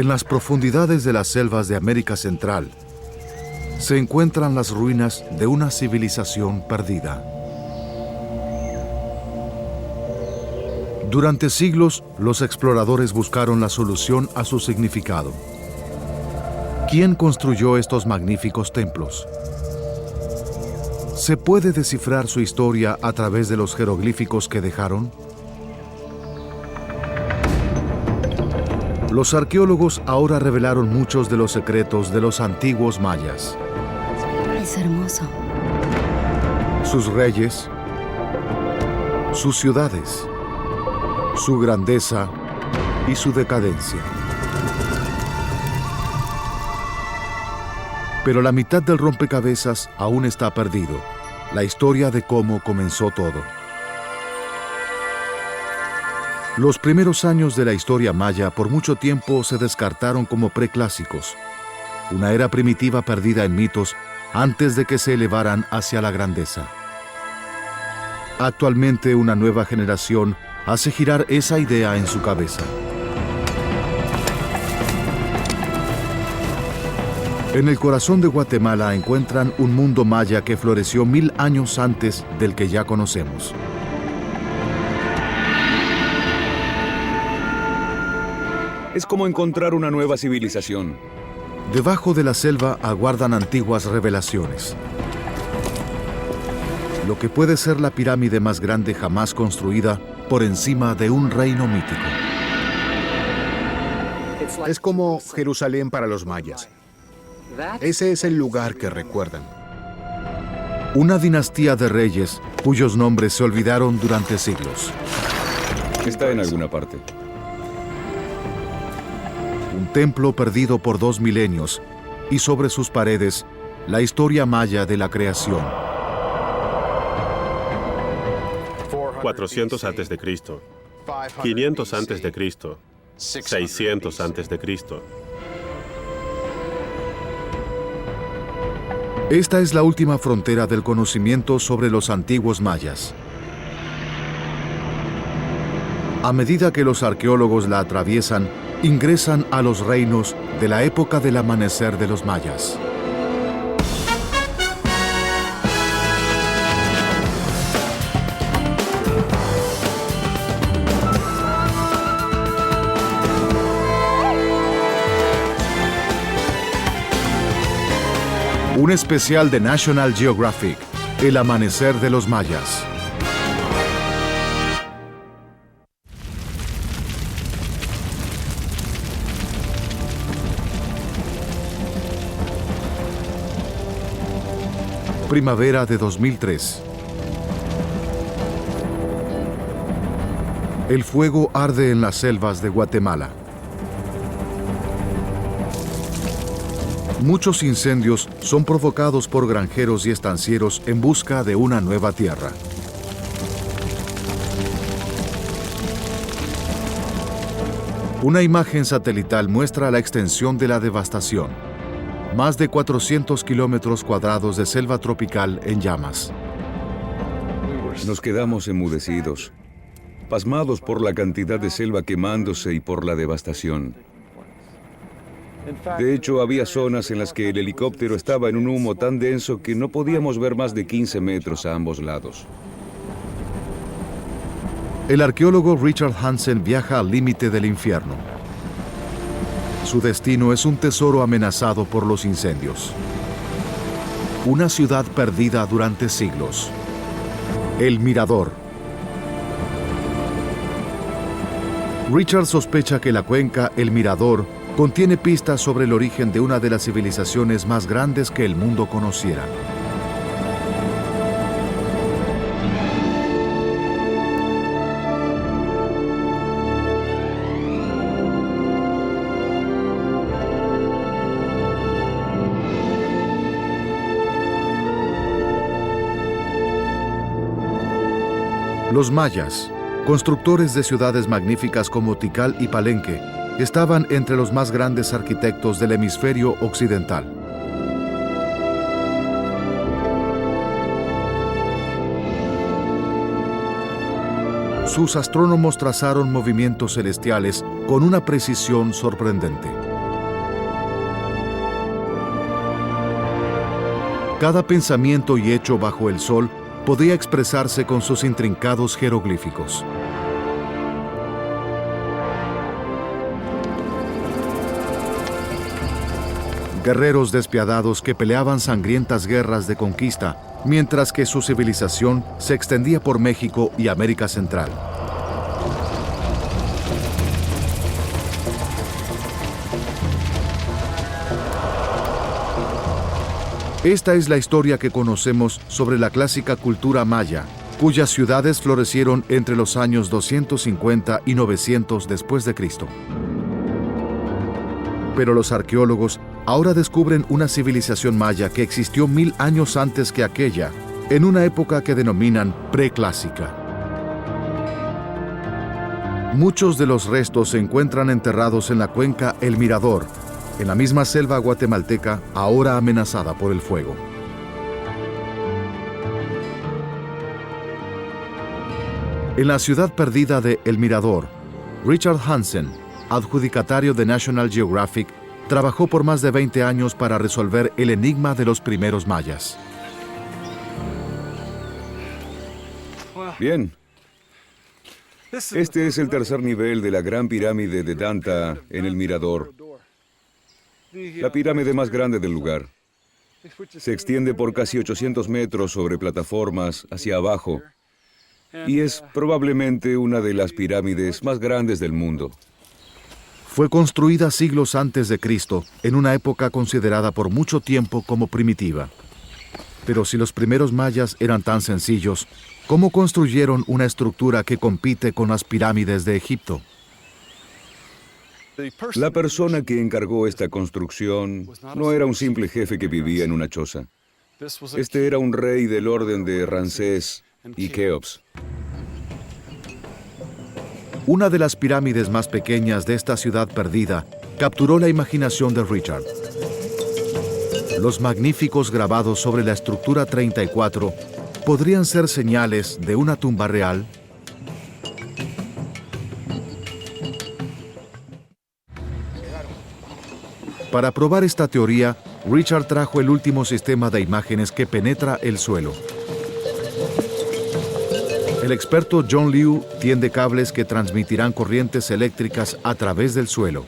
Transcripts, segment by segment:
En las profundidades de las selvas de América Central se encuentran las ruinas de una civilización perdida. Durante siglos, los exploradores buscaron la solución a su significado. ¿Quién construyó estos magníficos templos? ¿Se puede descifrar su historia a través de los jeroglíficos que dejaron? Los arqueólogos ahora revelaron muchos de los secretos de los antiguos mayas. Es hermoso. Sus reyes, sus ciudades, su grandeza y su decadencia. Pero la mitad del rompecabezas aún está perdido, la historia de cómo comenzó todo. Los primeros años de la historia maya por mucho tiempo se descartaron como preclásicos, una era primitiva perdida en mitos antes de que se elevaran hacia la grandeza. Actualmente una nueva generación hace girar esa idea en su cabeza. En el corazón de Guatemala encuentran un mundo maya que floreció 1000 años antes del que ya conocemos. Es como encontrar una nueva civilización. Debajo de la selva aguardan antiguas revelaciones. Lo que puede ser la pirámide más grande jamás construida por encima de un reino mítico. Es como Jerusalén para los mayas. Ese es el lugar que recuerdan. Una dinastía de reyes cuyos nombres se olvidaron durante siglos. Está en alguna parte. Un templo perdido por 2 milenios y sobre sus paredes la historia maya de la creación. 400 antes de Cristo, 500 antes de Cristo, 600 antes de Cristo. Esta es la última frontera del conocimiento sobre los antiguos mayas. A medida que los arqueólogos la atraviesan, ingresan a los reinos de la época del amanecer de los mayas. Un especial de National Geographic, El amanecer de los mayas. Primavera de 2003. El fuego arde en las selvas de Guatemala. Muchos incendios son provocados por granjeros y estancieros en busca de una nueva tierra. Una imagen satelital muestra la extensión de la devastación. Más de 400 kilómetros cuadrados de selva tropical en llamas. Nos quedamos enmudecidos, pasmados por la cantidad de selva quemándose y por la devastación. De hecho, había zonas en las que el helicóptero estaba en un humo tan denso que no podíamos ver más de 15 metros a ambos lados. El arqueólogo Richard Hansen viaja al límite del infierno. Su destino es un tesoro amenazado por los incendios. Una ciudad perdida durante siglos. El Mirador. Richard sospecha que la cuenca El Mirador contiene pistas sobre el origen de una de las civilizaciones más grandes que el mundo conociera. Los mayas, constructores de ciudades magníficas como Tikal y Palenque, estaban entre los más grandes arquitectos del hemisferio occidental. Sus astrónomos trazaron movimientos celestiales con una precisión sorprendente. Cada pensamiento y hecho bajo el sol podía expresarse con sus intrincados jeroglíficos. Guerreros despiadados que peleaban sangrientas guerras de conquista, mientras que su civilización se extendía por México y América Central. Esta es la historia que conocemos sobre la clásica cultura maya, cuyas ciudades florecieron entre los años 250 y 900 después de Cristo. Pero los arqueólogos ahora descubren una civilización maya que existió 1000 años antes que aquella, en una época que denominan preclásica. Muchos de los restos se encuentran enterrados en la cuenca El Mirador, en la misma selva guatemalteca, ahora amenazada por el fuego. En la ciudad perdida de El Mirador, Richard Hansen, adjudicatario de National Geographic, trabajó por más de 20 años para resolver el enigma de los primeros mayas. Bien. Este es el tercer nivel de la Gran Pirámide de Danta en El Mirador, la pirámide más grande del lugar. Se extiende por casi 800 metros sobre plataformas hacia abajo y es probablemente una de las pirámides más grandes del mundo. Fue construida siglos antes de Cristo, en una época considerada por mucho tiempo como primitiva. Pero si los primeros mayas eran tan sencillos, ¿cómo construyeron una estructura que compite con las pirámides de Egipto? La persona que encargó esta construcción no era un simple jefe que vivía en una choza. Este era un rey del orden de Ramsés y Keops. Una de las pirámides más pequeñas de esta ciudad perdida capturó la imaginación de Richard. Los magníficos grabados sobre la estructura 34 podrían ser señales de una tumba real. Para probar esta teoría, Richard trajo el último sistema de imágenes que penetra el suelo. El experto John Liu tiende cables que transmitirán corrientes eléctricas a través del suelo.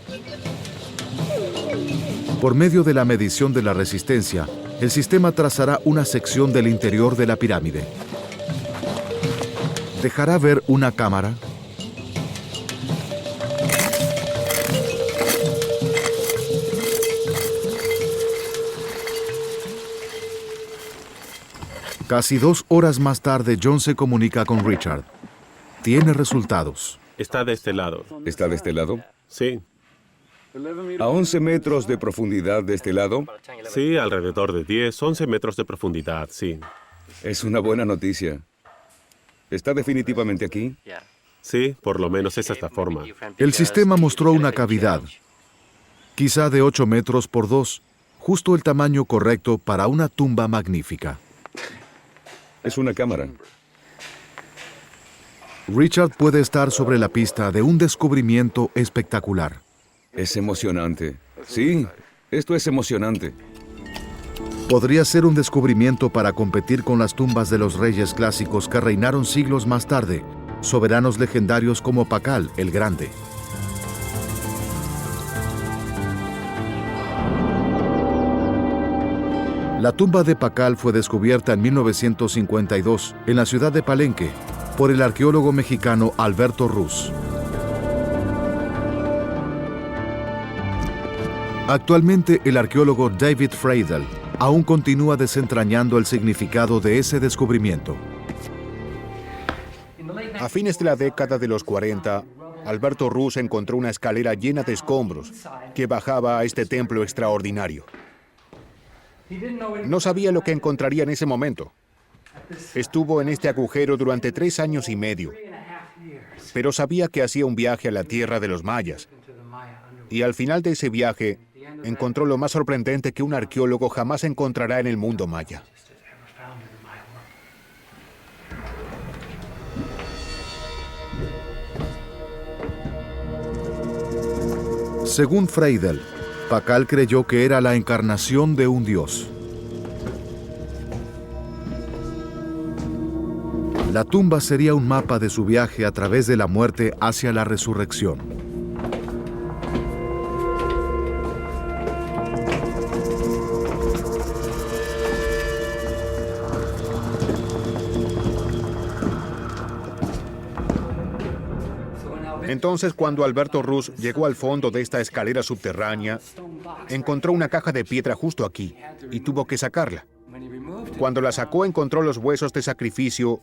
Por medio de la medición de la resistencia, el sistema trazará una sección del interior de la pirámide. ¿Dejará ver una cámara? Casi 2 horas más tarde, John se comunica con Richard. Tiene resultados. Está de este lado. ¿Está de este lado? Sí. ¿A 11 metros de profundidad de este lado? Sí, alrededor de 10, 11 metros de profundidad, sí. Es una buena noticia. ¿Está definitivamente aquí? Sí, por lo menos esa es la forma. El sistema mostró una cavidad, quizá de 8 metros por 2, justo el tamaño correcto para una tumba magnífica. Es una cámara. Richard puede estar sobre la pista de un descubrimiento espectacular. Es emocionante. Sí, esto es emocionante. Podría ser un descubrimiento para competir con las tumbas de los reyes clásicos que reinaron siglos más tarde, soberanos legendarios como Pakal el Grande. La tumba de Pakal fue descubierta en 1952 en la ciudad de Palenque por el arqueólogo mexicano Alberto Ruz. Actualmente, el arqueólogo David Freidel aún continúa desentrañando el significado de ese descubrimiento. A fines de la década de los 40, Alberto Ruz encontró una escalera llena de escombros que bajaba a este templo extraordinario. No sabía lo que encontraría en ese momento. Estuvo en este agujero durante 3 años y medio, pero sabía que hacía un viaje a la tierra de los mayas. Y al final de ese viaje, encontró lo más sorprendente que un arqueólogo jamás encontrará en el mundo maya. Según Freidel, Pakal creyó que era la encarnación de un dios. La tumba sería un mapa de su viaje a través de la muerte hacia la resurrección. Entonces, cuando Alberto Ruz llegó al fondo de esta escalera subterránea, encontró una caja de piedra justo aquí y tuvo que sacarla. Cuando la sacó, encontró los huesos de sacrificio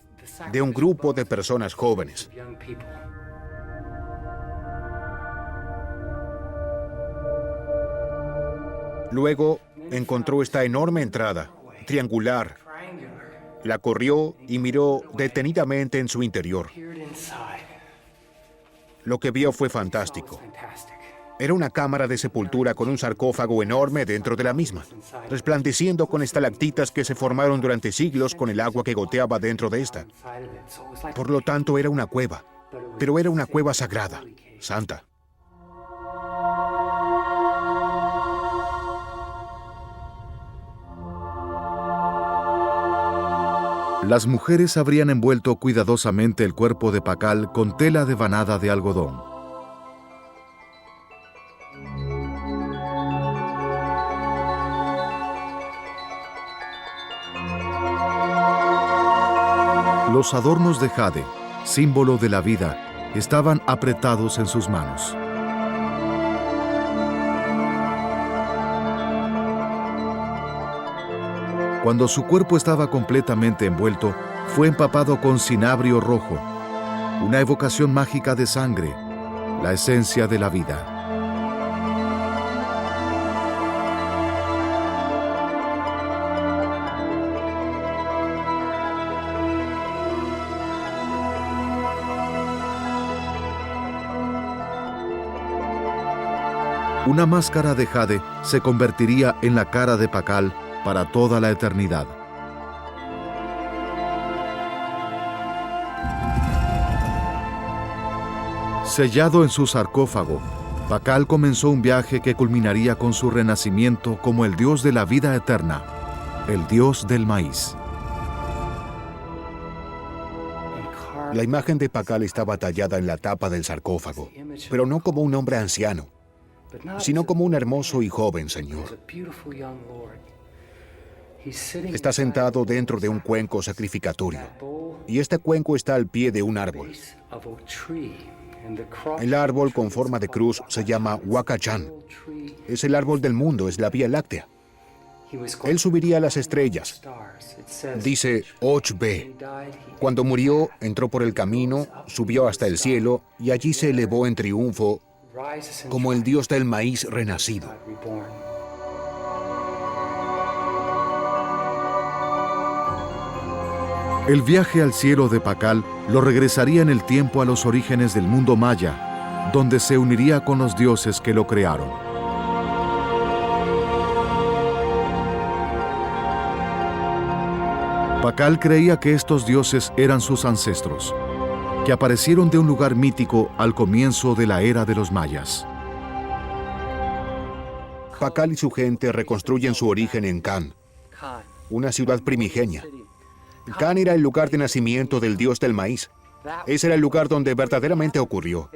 de un grupo de personas jóvenes. Luego, encontró esta enorme entrada, triangular. La corrió y miró detenidamente en su interior. Lo que vio fue fantástico. Era una cámara de sepultura con un sarcófago enorme dentro de la misma, resplandeciendo con estalactitas que se formaron durante siglos con el agua que goteaba dentro de esta. Por lo tanto, era una cueva, pero era una cueva sagrada, santa. Las mujeres habrían envuelto cuidadosamente el cuerpo de Pakal con tela devanada de algodón. Los adornos de jade, símbolo de la vida, estaban apretados en sus manos. Cuando su cuerpo estaba completamente envuelto, fue empapado con cinabrio rojo, una evocación mágica de sangre, la esencia de la vida. Una máscara de jade se convertiría en la cara de Pakal para toda la eternidad. Sellado en su sarcófago, Pakal comenzó un viaje que culminaría con su renacimiento como el dios de la vida eterna, el dios del maíz. La imagen de Pakal estaba tallada en la tapa del sarcófago, pero no como un hombre anciano, sino como un hermoso y joven señor. Está sentado dentro de un cuenco sacrificatorio, y este cuenco está al pie de un árbol. El árbol con forma de cruz se llama Huacachán. Es el árbol del mundo, es la Vía Láctea. Él subiría a las estrellas. Dice Och-Be. Cuando murió, entró por el camino, subió hasta el cielo, y allí se elevó en triunfo como el dios del maíz renacido. El viaje al cielo de Pakal lo regresaría en el tiempo a los orígenes del mundo maya, donde se uniría con los dioses que lo crearon. Pakal creía que estos dioses eran sus ancestros, que aparecieron de un lugar mítico al comienzo de la era de los mayas. Pakal y su gente reconstruyen su origen en Kan, una ciudad primigenia. Kan era el lugar de nacimiento del dios del maíz. Ese era el lugar donde verdaderamente ocurrió.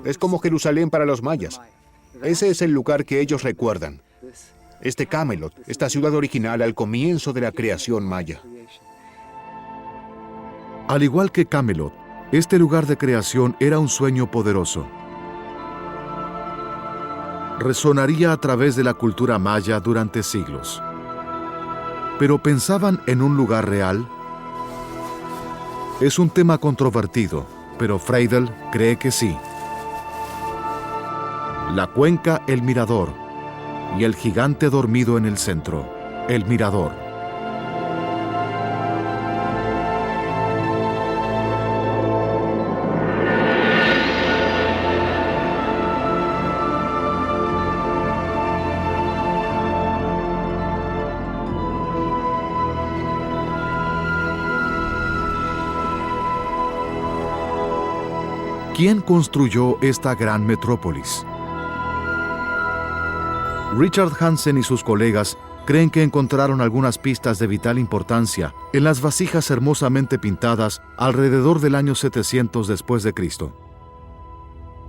Es como Jerusalén para los mayas. Ese es el lugar que ellos recuerdan. Este Camelot, esta ciudad original al comienzo de la creación maya. Al igual que Camelot, este lugar de creación era un sueño poderoso. Resonaría a través de la cultura maya durante siglos. ¿Pero pensaban en un lugar real? Es un tema controvertido, pero Freidel cree que sí. La cuenca El Mirador y el gigante dormido en el centro, El Mirador. ¿Quién construyó esta gran metrópolis? Richard Hansen y sus colegas creen que encontraron algunas pistas de vital importancia en las vasijas hermosamente pintadas alrededor del año 700 después de Cristo.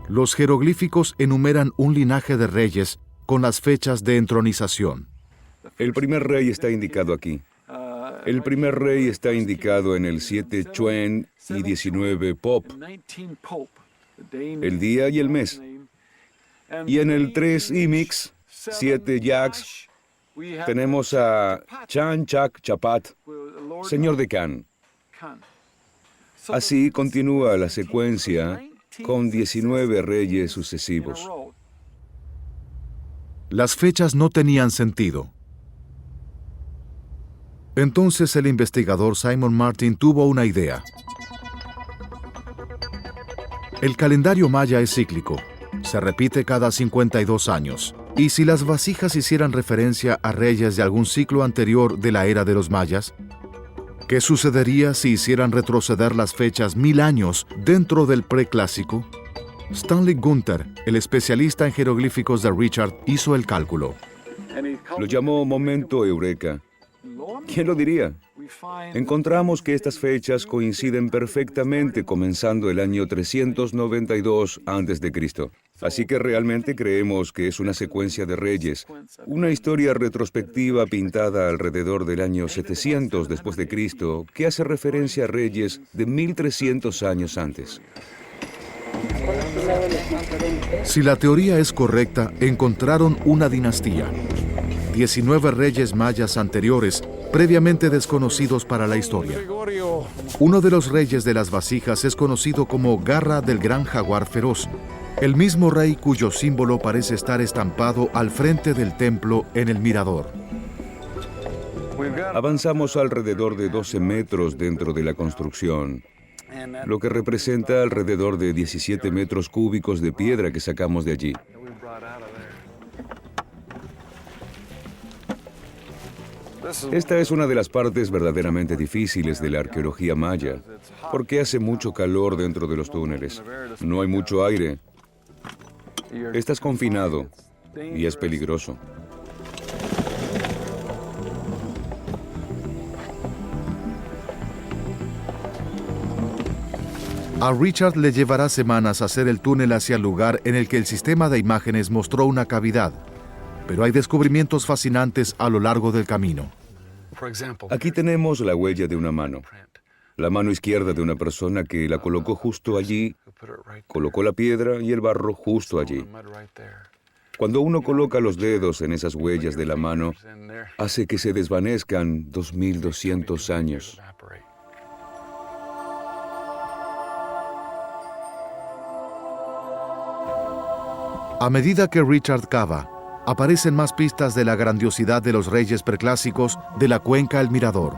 Los jeroglíficos enumeran un linaje de reyes con las fechas de entronización. El primer rey está indicado aquí. El primer rey está indicado en el 7 Chuen y 19 Pop, el día y el mes. Y en el 3 Imix, 7 Yax, tenemos a Chan Chak Chapat, señor de Can. Así continúa la secuencia con 19 reyes sucesivos. Las fechas no tenían sentido. Entonces el investigador Simon Martin tuvo una idea. El calendario maya es cíclico, se repite cada 52 años. Y si las vasijas hicieran referencia a reyes de algún ciclo anterior de la era de los mayas, ¿qué sucedería si hicieran retroceder las fechas 1000 años dentro del preclásico? Stanley Gunther, el especialista en jeroglíficos de Richard, hizo el cálculo. Lo llamó momento eureka. ¿Quién lo diría? Encontramos que estas fechas coinciden perfectamente comenzando el año 392 a.C. Así que realmente creemos que es una secuencia de reyes, una historia retrospectiva pintada alrededor del año 700 después de Cristo, que hace referencia a reyes de 1300 años antes. Si la teoría es correcta, encontraron una dinastía. 19 reyes mayas anteriores, previamente desconocidos para la historia. Uno de los reyes de las vasijas es conocido como Garra del Gran Jaguar Feroz, el mismo rey cuyo símbolo parece estar estampado al frente del templo en el mirador. Avanzamos alrededor de 12 metros dentro de la construcción, lo que representa alrededor de 17 metros cúbicos de piedra que sacamos de allí. Esta es una de las partes verdaderamente difíciles de la arqueología maya, porque hace mucho calor dentro de los túneles. No hay mucho aire. Estás confinado y es peligroso. A Richard le llevará semanas hacer el túnel hacia el lugar en el que el sistema de imágenes mostró una cavidad, pero hay descubrimientos fascinantes a lo largo del camino. Aquí tenemos la huella de una mano. La mano izquierda de una persona que la colocó justo allí, colocó la piedra y el barro justo allí. Cuando uno coloca los dedos en esas huellas de la mano, hace que se desvanezcan 2200 años. A medida que Richard cava, aparecen más pistas de la grandiosidad de los reyes preclásicos de la cuenca El Mirador.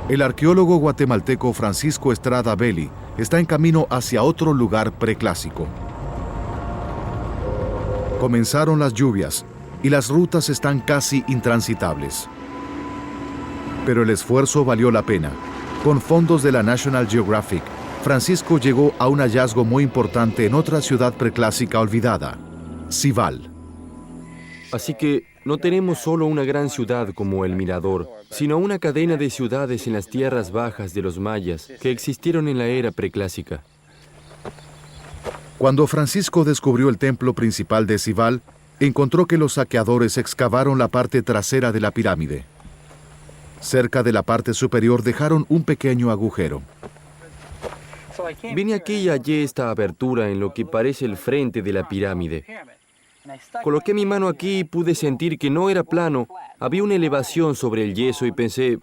El arqueólogo guatemalteco Francisco Estrada Belli está en camino hacia otro lugar preclásico. Comenzaron las lluvias y las rutas están casi intransitables. Pero el esfuerzo valió la pena. Con fondos de la National Geographic, Francisco llegó a un hallazgo muy importante en otra ciudad preclásica olvidada, Cival. Así que no tenemos solo una gran ciudad como El Mirador, sino una cadena de ciudades en las tierras bajas de los mayas que existieron en la era preclásica. Cuando Francisco descubrió el templo principal de Cival, encontró que los saqueadores excavaron la parte trasera de la pirámide. Cerca de la parte superior dejaron un pequeño agujero. Vine aquí y hallé esta abertura en lo que parece el frente de la pirámide. Coloqué mi mano aquí y pude sentir que no era plano. Había una elevación sobre el yeso y pensé,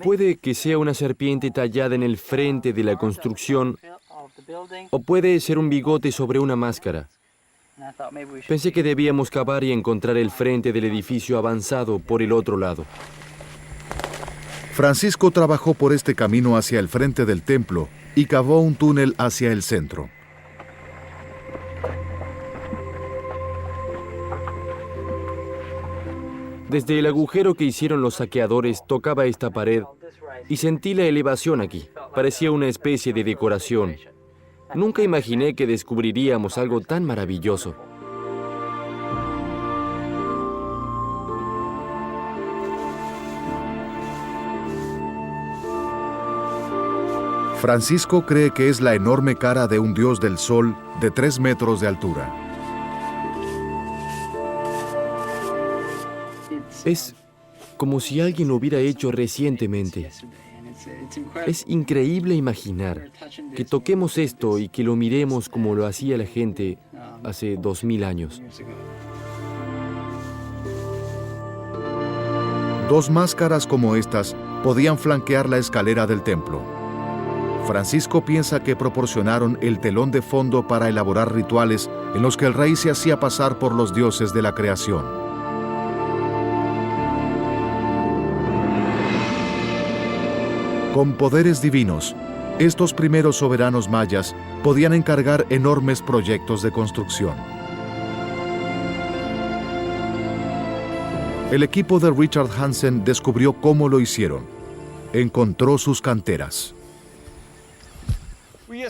puede que sea una serpiente tallada en el frente de la construcción o puede ser un bigote sobre una máscara. Pensé que debíamos cavar y encontrar el frente del edificio avanzado por el otro lado. Francisco trabajó por este camino hacia el frente del templo y cavó un túnel hacia el centro. Desde el agujero que hicieron los saqueadores tocaba esta pared y sentí la elevación aquí. Parecía una especie de decoración. Nunca imaginé que descubriríamos algo tan maravilloso. Francisco cree que es la enorme cara de un dios del sol de 3 metros de altura. Es como si alguien lo hubiera hecho recientemente. Es increíble imaginar que toquemos esto y que lo miremos como lo hacía la gente hace 2000 años. 2 máscaras como estas podían flanquear la escalera del templo. Francisco piensa que proporcionaron el telón de fondo para elaborar rituales en los que el rey se hacía pasar por los dioses de la creación. Con poderes divinos, estos primeros soberanos mayas podían encargar enormes proyectos de construcción. El equipo de Richard Hansen descubrió cómo lo hicieron. Encontró sus canteras.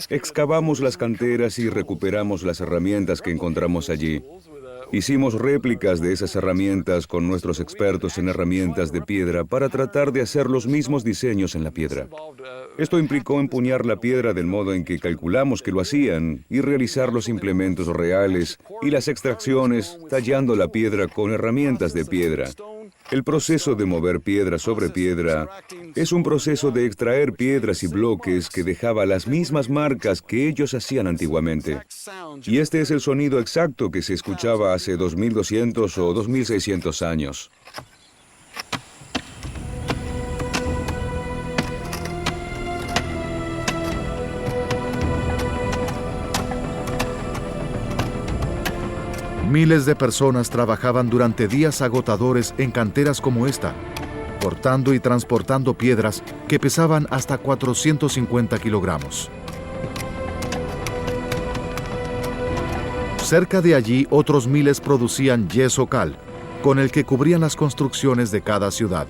Excavamos las canteras y recuperamos las herramientas que encontramos allí. Hicimos réplicas de esas herramientas con nuestros expertos en herramientas de piedra para tratar de hacer los mismos diseños en la piedra. Esto implicó empuñar la piedra del modo en que calculamos que lo hacían y realizar los implementos reales y las extracciones tallando la piedra con herramientas de piedra. El proceso de mover piedra sobre piedra es un proceso de extraer piedras y bloques que dejaba las mismas marcas que ellos hacían antiguamente. Y este es el sonido exacto que se escuchaba hace 2200 o 2600 años. Miles de personas trabajaban durante días agotadores en canteras como esta, cortando y transportando piedras que pesaban hasta 450 kilogramos. Cerca de allí, otros miles producían yeso cal, con el que cubrían las construcciones de cada ciudad.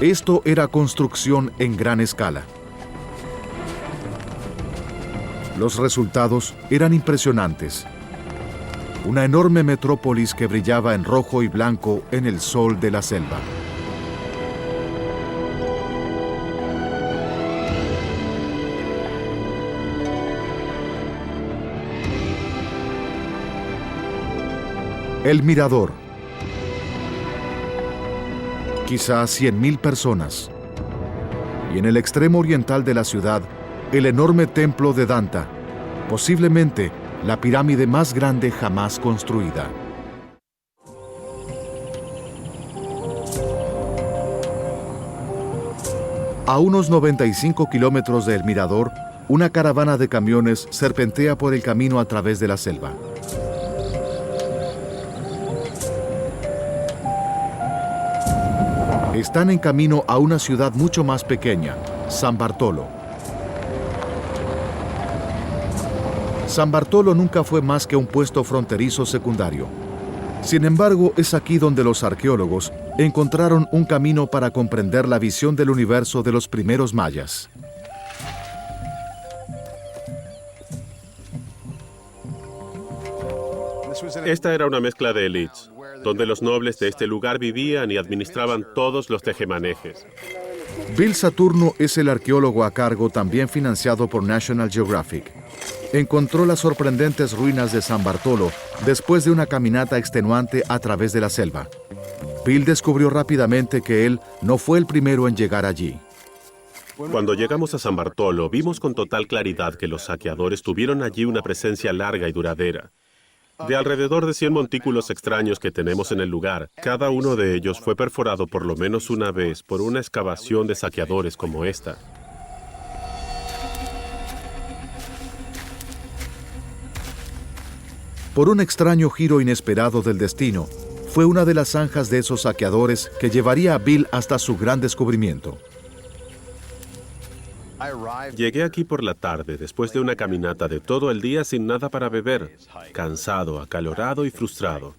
Esto era construcción en gran escala. Los resultados eran impresionantes. Una enorme metrópolis que brillaba en rojo y blanco en el sol de la selva. El Mirador. Quizás 100,000 personas. Y en el extremo oriental de la ciudad, el enorme templo de Danta, posiblemente la pirámide más grande jamás construida. A unos 95 kilómetros del Mirador, una caravana de camiones serpentea por el camino a través de la selva. Están en camino a una ciudad mucho más pequeña, San Bartolo. San Bartolo nunca fue más que un puesto fronterizo secundario. Sin embargo, es aquí donde los arqueólogos encontraron un camino para comprender la visión del universo de los primeros mayas. Esta era una mezcla de élites, donde los nobles de este lugar vivían y administraban todos los tejemanejes. Bill Saturno es el arqueólogo a cargo, también financiado por National Geographic. Encontró las sorprendentes ruinas de San Bartolo después de una caminata extenuante a través de la selva. Bill descubrió rápidamente que él no fue el primero en llegar allí. Cuando llegamos a San Bartolo, vimos con total claridad que los saqueadores tuvieron allí una presencia larga y duradera. De alrededor de 100 montículos extraños que tenemos en el lugar, cada uno de ellos fue perforado por lo menos una vez por una excavación de saqueadores como esta. Por un extraño giro inesperado del destino, fue una de las zanjas de esos saqueadores que llevaría a Bill hasta su gran descubrimiento. Llegué aquí por la tarde, después de una caminata de todo el día sin nada para beber, cansado, acalorado y frustrado.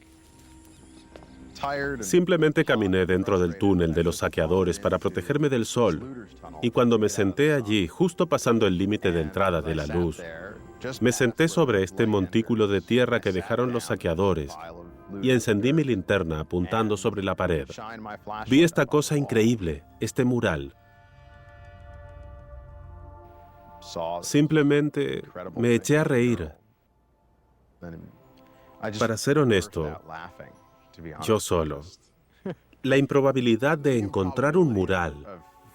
Simplemente caminé dentro del túnel de los saqueadores para protegerme del sol, y cuando me senté allí, justo pasando el límite de entrada de la luz, me senté sobre este montículo de tierra que dejaron los saqueadores y encendí mi linterna apuntando sobre la pared. Vi esta cosa increíble, este mural. Simplemente me eché a reír. Para ser honesto, yo solo. La improbabilidad de encontrar un mural.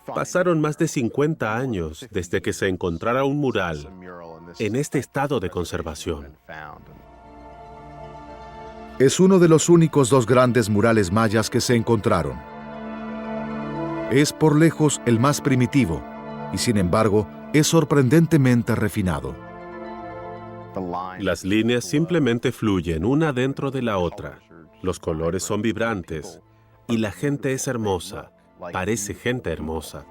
Pasaron más de 50 años desde que se encontrara un mural en este estado de conservación. Es uno de los únicos dos grandes murales mayas que se encontraron. Es por lejos el más primitivo y, sin embargo, es sorprendentemente refinado. Las líneas simplemente fluyen una dentro de la otra. Los colores son vibrantes y la gente es hermosa. Parece gente hermosa.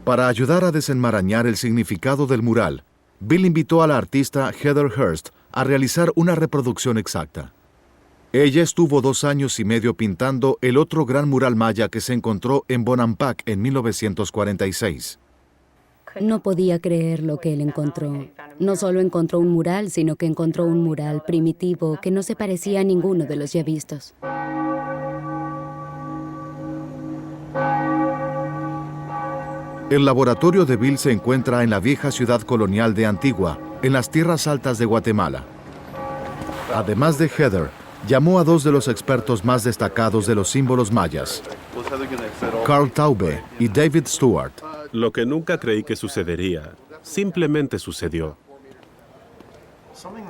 Para ayudar a desenmarañar el significado del mural, Bill invitó a la artista Heather Hurst a realizar una reproducción exacta. Ella estuvo 2 años y medio pintando el otro gran mural maya que se encontró en Bonampak en 1946. No podía creer lo que él encontró. No solo encontró un mural, sino que encontró un mural primitivo que no se parecía a ninguno de los ya vistos. El laboratorio de Bill se encuentra en la vieja ciudad colonial de Antigua, en las tierras altas de Guatemala. Además de Heather, llamó a 2 de los expertos más destacados de los símbolos mayas, Carl Taube y David Stewart. Lo que nunca creí que sucedería, simplemente sucedió.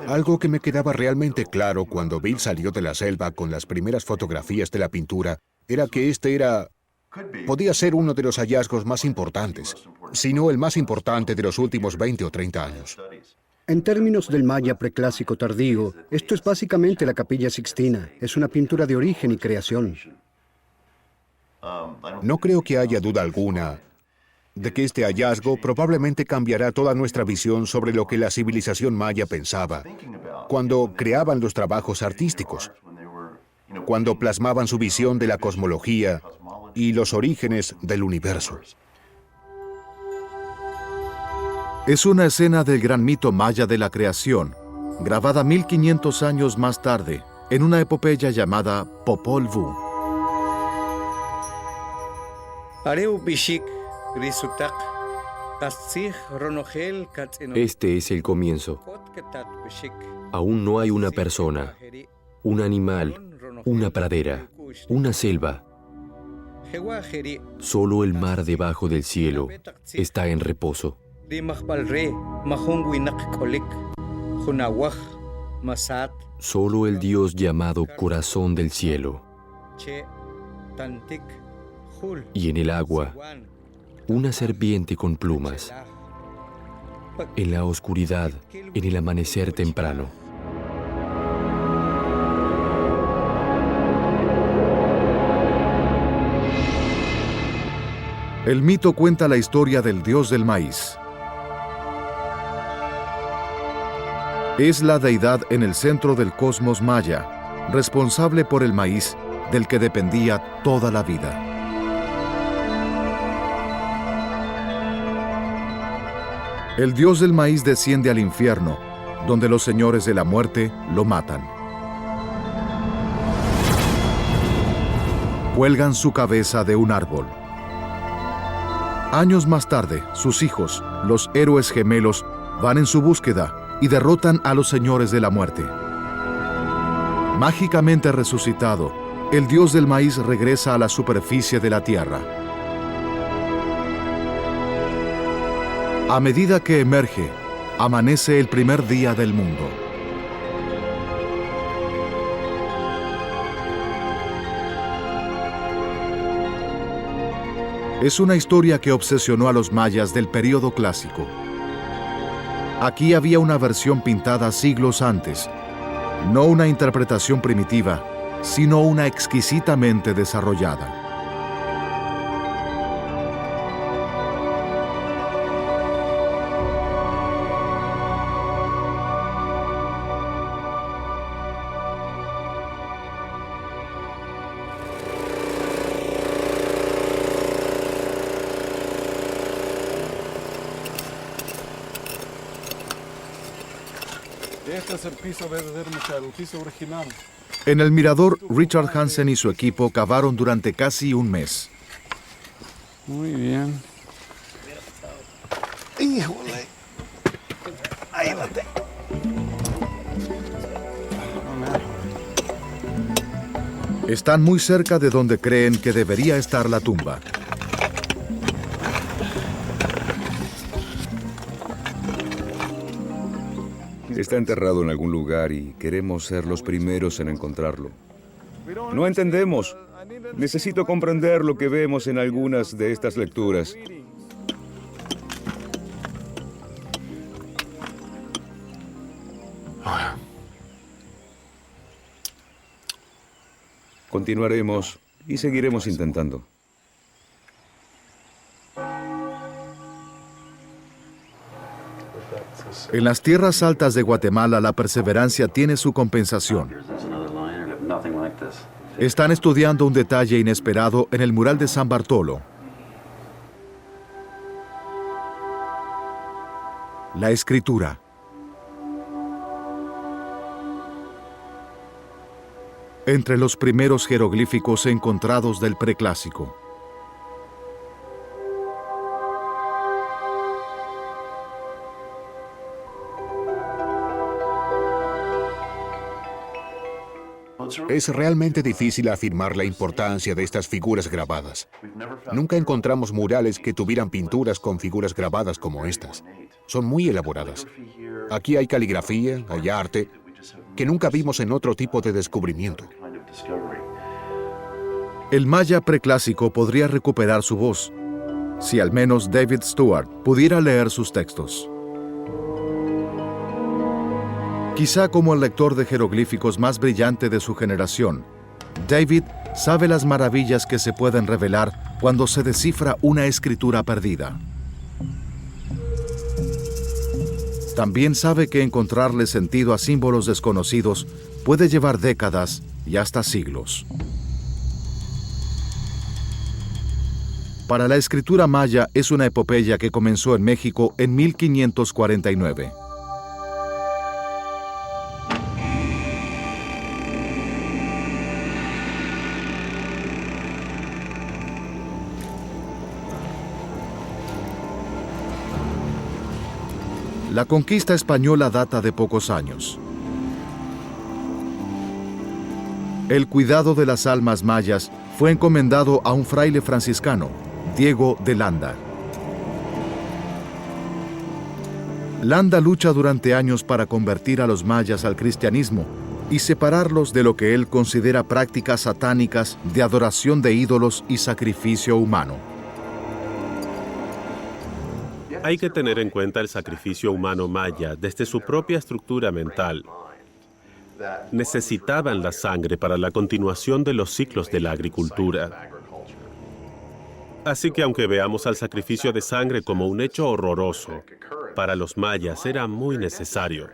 Algo que me quedaba realmente claro cuando Bill salió de la selva con las primeras fotografías de la pintura era que podía ser uno de los hallazgos más importantes, si no el más importante de los últimos 20 o 30 años. En términos del maya preclásico tardío, esto es básicamente la Capilla Sixtina. Es una pintura de origen y creación. No creo que haya duda alguna de que este hallazgo probablemente cambiará toda nuestra visión sobre lo que la civilización maya pensaba cuando creaban los trabajos artísticos, cuando plasmaban su visión de la cosmología y los orígenes del universo. Es una escena del gran mito maya de la creación, grabada 1500 años más tarde, en una epopeya llamada Popol Vuh. Este es el comienzo. Aún no hay una persona, un animal, una pradera, una selva. Solo el mar debajo del cielo está en reposo. Solo el Dios llamado Corazón del Cielo. Y en el agua, una serpiente con plumas. En la oscuridad, en el amanecer temprano. El mito cuenta la historia del dios del maíz. Es la deidad en el centro del cosmos maya, responsable por el maíz del que dependía toda la vida. El dios del maíz desciende al infierno, donde los señores de la muerte lo matan. Cuelgan su cabeza de un árbol. Años más tarde, sus hijos, los héroes gemelos, van en su búsqueda y derrotan a los señores de la muerte. Mágicamente resucitado, el dios del maíz regresa a la superficie de la tierra. A medida que emerge, amanece el primer día del mundo. Es una historia que obsesionó a los mayas del período clásico. Aquí había una versión pintada siglos antes, no una interpretación primitiva, sino una exquisitamente desarrollada. Este es el piso verdadero, el piso original. En el mirador, Richard Hansen y su equipo cavaron durante casi un mes. Muy bien. ¡Híjole! Ahí la tengo. Están muy cerca de donde creen que debería estar la tumba. Está enterrado en algún lugar y queremos ser los primeros en encontrarlo. No entendemos. Necesito comprender lo que vemos en algunas de estas lecturas. Continuaremos y seguiremos intentando. En las tierras altas de Guatemala, la perseverancia tiene su compensación. Están estudiando un detalle inesperado en el mural de San Bartolo. La escritura. Entre los primeros jeroglíficos encontrados del preclásico. Es realmente difícil afirmar la importancia de estas figuras grabadas. Nunca encontramos murales que tuvieran pinturas con figuras grabadas como estas. Son muy elaboradas. Aquí hay caligrafía, hay arte, que nunca vimos en otro tipo de descubrimiento. El maya preclásico podría recuperar su voz, si al menos David Stewart pudiera leer sus textos. Quizá como el lector de jeroglíficos más brillante de su generación, David sabe las maravillas que se pueden revelar cuando se descifra una escritura perdida. También sabe que encontrarle sentido a símbolos desconocidos puede llevar décadas y hasta siglos. Para la escritura maya es una epopeya que comenzó en México en 1549. La conquista española data de pocos años. El cuidado de las almas mayas fue encomendado a un fraile franciscano, Diego de Landa. Landa lucha durante años para convertir a los mayas al cristianismo y separarlos de lo que él considera prácticas satánicas de adoración de ídolos y sacrificio humano. Hay que tener en cuenta el sacrificio humano maya desde su propia estructura mental. Necesitaban la sangre para la continuación de los ciclos de la agricultura. Así que aunque veamos al sacrificio de sangre como un hecho horroroso, para los mayas era muy necesario.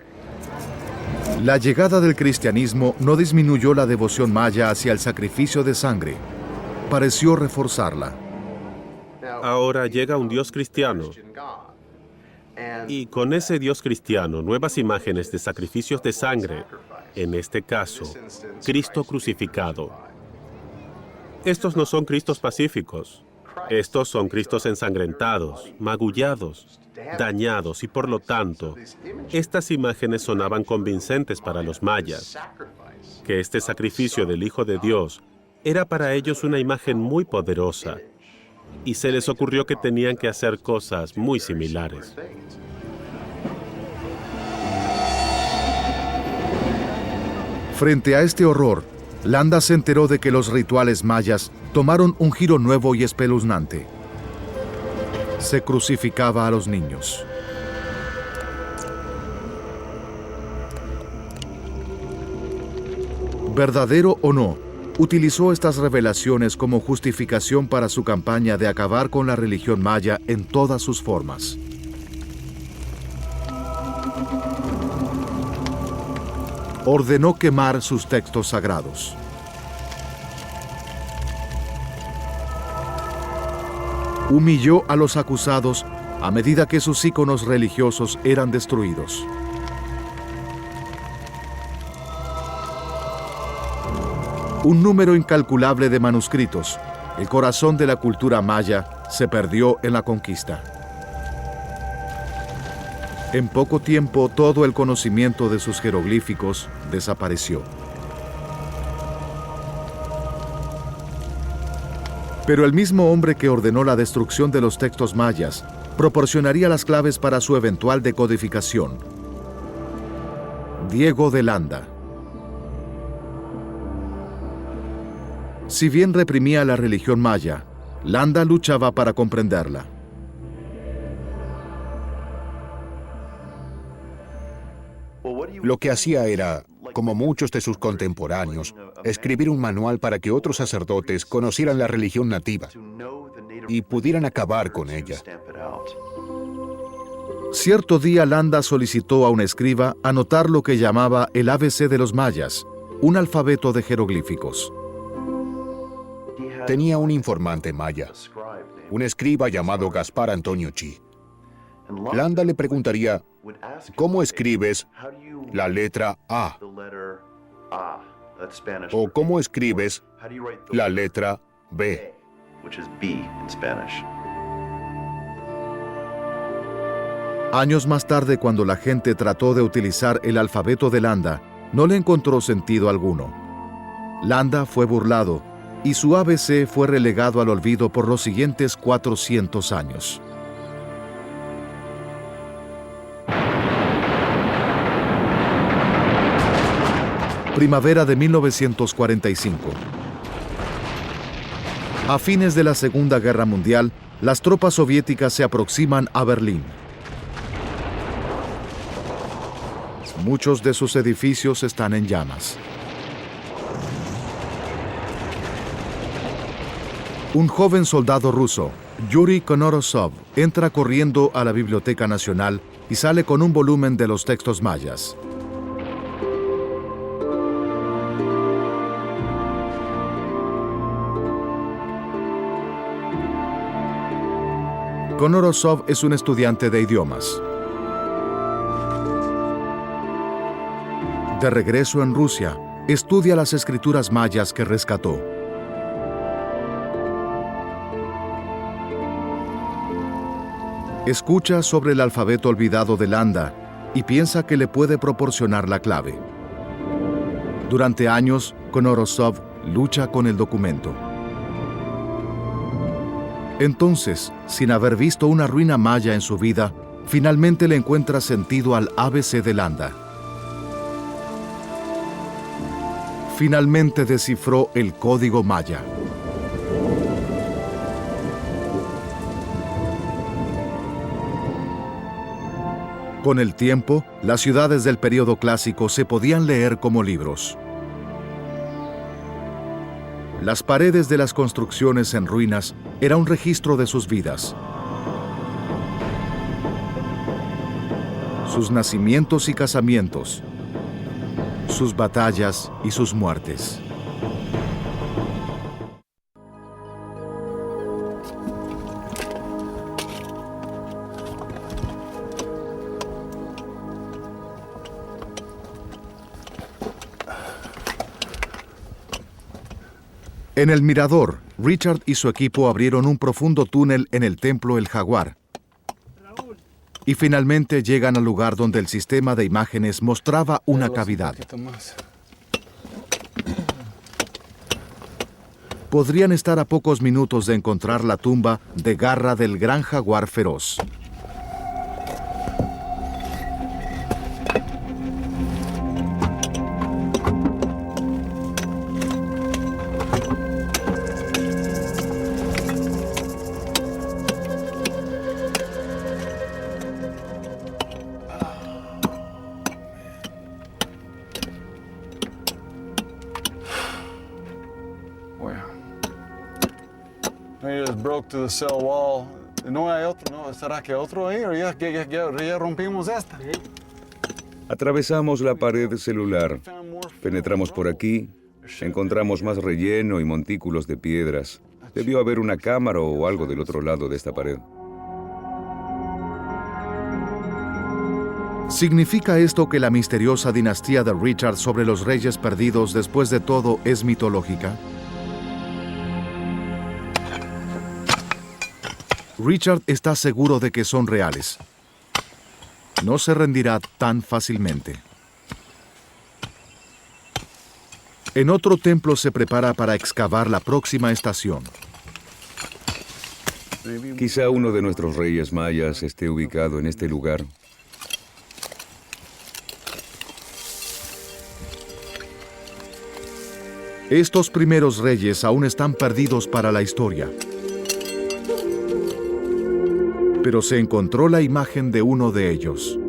La llegada del cristianismo no disminuyó la devoción maya hacia el sacrificio de sangre, pareció reforzarla. Ahora llega un Dios cristiano. Y con ese Dios cristiano, nuevas imágenes de sacrificios de sangre, en este caso, Cristo crucificado. Estos no son Cristos pacíficos. Estos son Cristos ensangrentados, magullados, dañados y por lo tanto, estas imágenes sonaban convincentes para los mayas, que este sacrificio del Hijo de Dios era para ellos una imagen muy poderosa y se les ocurrió que tenían que hacer cosas muy similares. Frente a este horror, Landa se enteró de que los rituales mayas tomaron un giro nuevo y espeluznante. se crucificaba a los niños. Verdadero o no, utilizó estas revelaciones como justificación para su campaña de acabar con la religión maya en todas sus formas. Ordenó quemar sus textos sagrados. Humilló a los acusados a medida que sus íconos religiosos eran destruidos. Un número incalculable de manuscritos, el corazón de la cultura maya, se perdió en la conquista. En poco tiempo, todo el conocimiento de sus jeroglíficos desapareció. Pero el mismo hombre que ordenó la destrucción de los textos mayas proporcionaría las claves para su eventual decodificación. Diego de Landa. Si bien reprimía la religión maya, Landa luchaba para comprenderla. Lo que hacía era, como muchos de sus contemporáneos, escribir un manual para que otros sacerdotes conocieran la religión nativa y pudieran acabar con ella. Cierto día Landa solicitó a un escriba anotar lo que llamaba el ABC de los mayas, un alfabeto de jeroglíficos. Tenía un informante maya, un escriba llamado Gaspar Antonio Chi. Landa le preguntaría, ¿cómo escribes la letra A? ¿O cómo escribes la letra B? Años más tarde, cuando la gente trató de utilizar el alfabeto de Landa, no le encontró sentido alguno. Landa fue burlado y su ABC fue relegado al olvido por los siguientes 400 años. Primavera de 1945. A fines de la Segunda Guerra Mundial, las tropas soviéticas se aproximan a Berlín. Muchos de sus edificios están en llamas. Un joven soldado ruso, Yuri Konorosov, entra corriendo a la Biblioteca Nacional y sale con un volumen de los textos mayas. Konorosov es un estudiante de idiomas. De regreso en Rusia, estudia las escrituras mayas que rescató. Escucha sobre el alfabeto olvidado de Landa y piensa que le puede proporcionar la clave. Durante años, Konorosov lucha con el documento. Entonces, sin haber visto una ruina maya en su vida, finalmente le encuentra sentido al ABC de Landa. Finalmente descifró el código maya. Con el tiempo, las ciudades del período clásico se podían leer como libros. Las paredes de las construcciones en ruinas era un registro de sus vidas. Sus nacimientos y casamientos, sus batallas y sus muertes. En el mirador, Richard y su equipo abrieron un profundo túnel en el templo El Jaguar. Y finalmente llegan al lugar donde el sistema de imágenes mostraba una cavidad. Podrían estar a pocos minutos de encontrar la tumba de garra del gran jaguar feroz. Ellos broke to the cell wall. No hay otro, ¿no? ¿Será que otro ahí? ¿O ya rompimos esta? Atravesamos la pared celular, penetramos por aquí, encontramos más relleno y montículos de piedras. Debió haber una cámara o algo del otro lado de esta pared. ¿Significa esto que la misteriosa dinastía de Richard sobre los reyes perdidos después de todo es mitológica? Richard está seguro de que son reales. No se rendirá tan fácilmente. En otro templo se prepara para excavar la próxima estación. Quizá uno de nuestros reyes mayas esté ubicado en este lugar. Estos primeros reyes aún están perdidos para la historia. Pero se encontró la imagen de uno de ellos.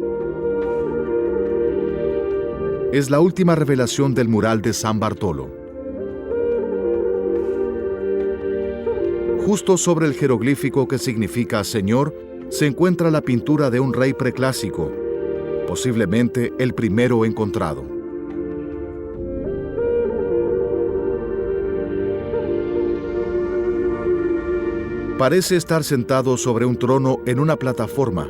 Es la última revelación del mural de San Bartolo. Justo sobre el jeroglífico que significa Señor, se encuentra la pintura de un rey preclásico, posiblemente el primero encontrado. Parece estar sentado sobre un trono en una plataforma,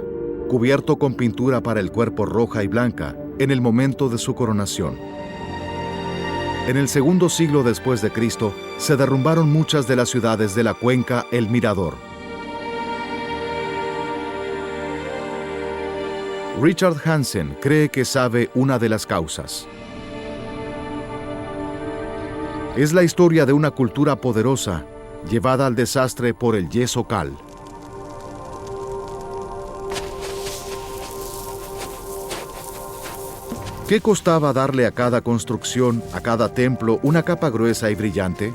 cubierto con pintura para el cuerpo roja y blanca, en el momento de su coronación. En el segundo siglo después de Cristo, se derrumbaron muchas de las ciudades de la cuenca El Mirador. Richard Hansen cree que sabe una de las causas. Es la historia de una cultura poderosa, llevada al desastre por el yeso cal. ¿Qué costaba darle a cada construcción, a cada templo, una capa gruesa y brillante?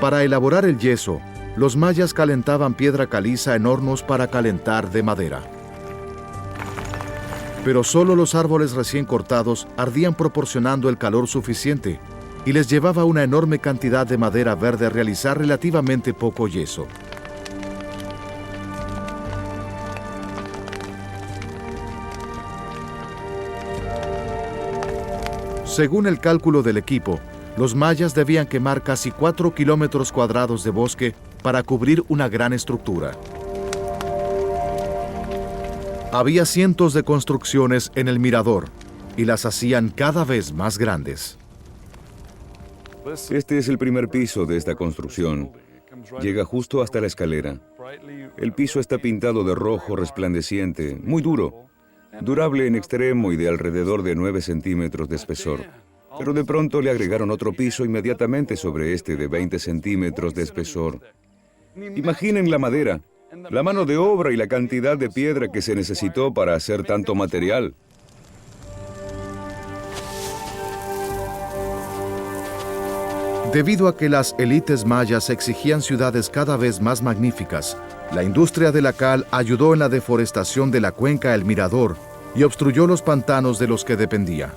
Para elaborar el yeso, los mayas calentaban piedra caliza en hornos para calentar de madera. Pero solo los árboles recién cortados ardían proporcionando el calor suficiente, y les llevaba una enorme cantidad de madera verde realizar relativamente poco yeso. Según el cálculo del equipo, los mayas debían quemar casi 4 kilómetros cuadrados de bosque para cubrir una gran estructura. Había cientos de construcciones en el mirador, y las hacían cada vez más grandes. Este es el primer piso de esta construcción. Llega justo hasta la escalera. El piso está pintado de rojo resplandeciente, muy duro, durable en extremo y de alrededor de 9 centímetros de espesor. Pero de pronto le agregaron otro piso inmediatamente sobre este de 20 centímetros de espesor. Imaginen la madera, la mano de obra y la cantidad de piedra que se necesitó para hacer tanto material. Debido a que las élites mayas exigían ciudades cada vez más magníficas, la industria de la cal ayudó en la deforestación de la cuenca El Mirador y obstruyó los pantanos de los que dependía.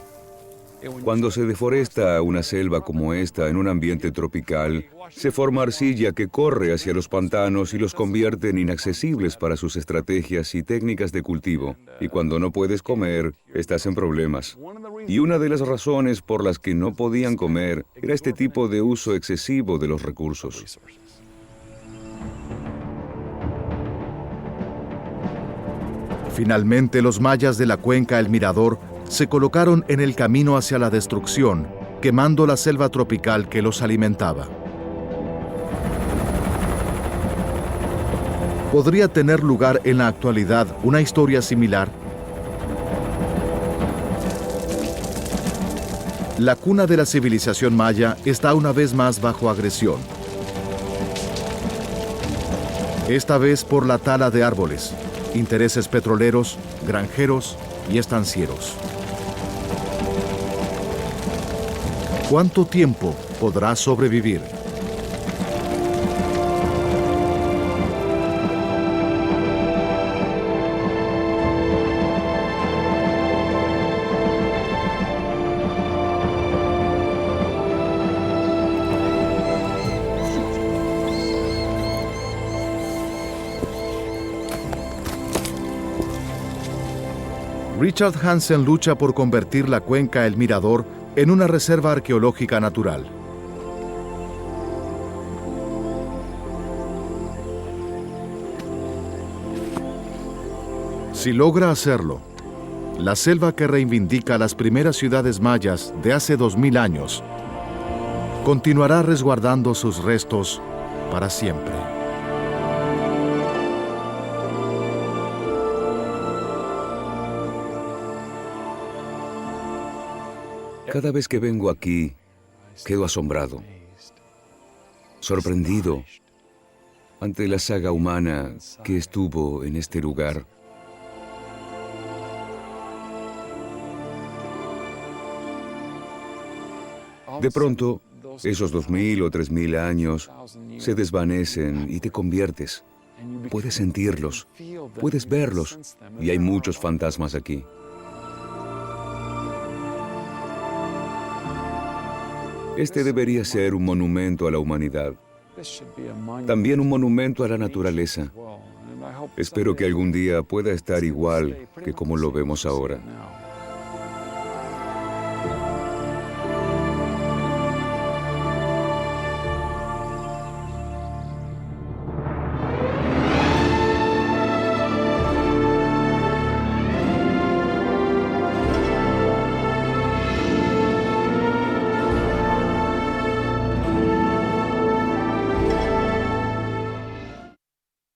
Cuando se deforesta una selva como esta en un ambiente tropical, se forma arcilla que corre hacia los pantanos y los convierte en inaccesibles para sus estrategias y técnicas de cultivo. Y cuando no puedes comer, estás en problemas. Y una de las razones por las que no podían comer era este tipo de uso excesivo de los recursos. Finalmente, los mayas de la cuenca El Mirador se colocaron en el camino hacia la destrucción, quemando la selva tropical que los alimentaba. ¿Podría tener lugar en la actualidad una historia similar? La cuna de la civilización maya está una vez más bajo agresión. Esta vez por la tala de árboles, intereses petroleros, granjeros y estancieros. ¿Cuánto tiempo podrá sobrevivir? Richard Hansen lucha por convertir la cuenca El Mirador en una reserva arqueológica natural. Si logra hacerlo, la selva que reivindica las primeras ciudades mayas de hace 2000 años continuará resguardando sus restos para siempre. Cada vez que vengo aquí, quedo asombrado, sorprendido ante la saga humana que estuvo en este lugar. De pronto, esos 2000 o 3000 años se desvanecen y te conviertes. Puedes sentirlos, puedes verlos, y hay muchos fantasmas aquí. Este debería ser un monumento a la humanidad, también un monumento a la naturaleza. Espero que algún día pueda estar igual que como lo vemos ahora.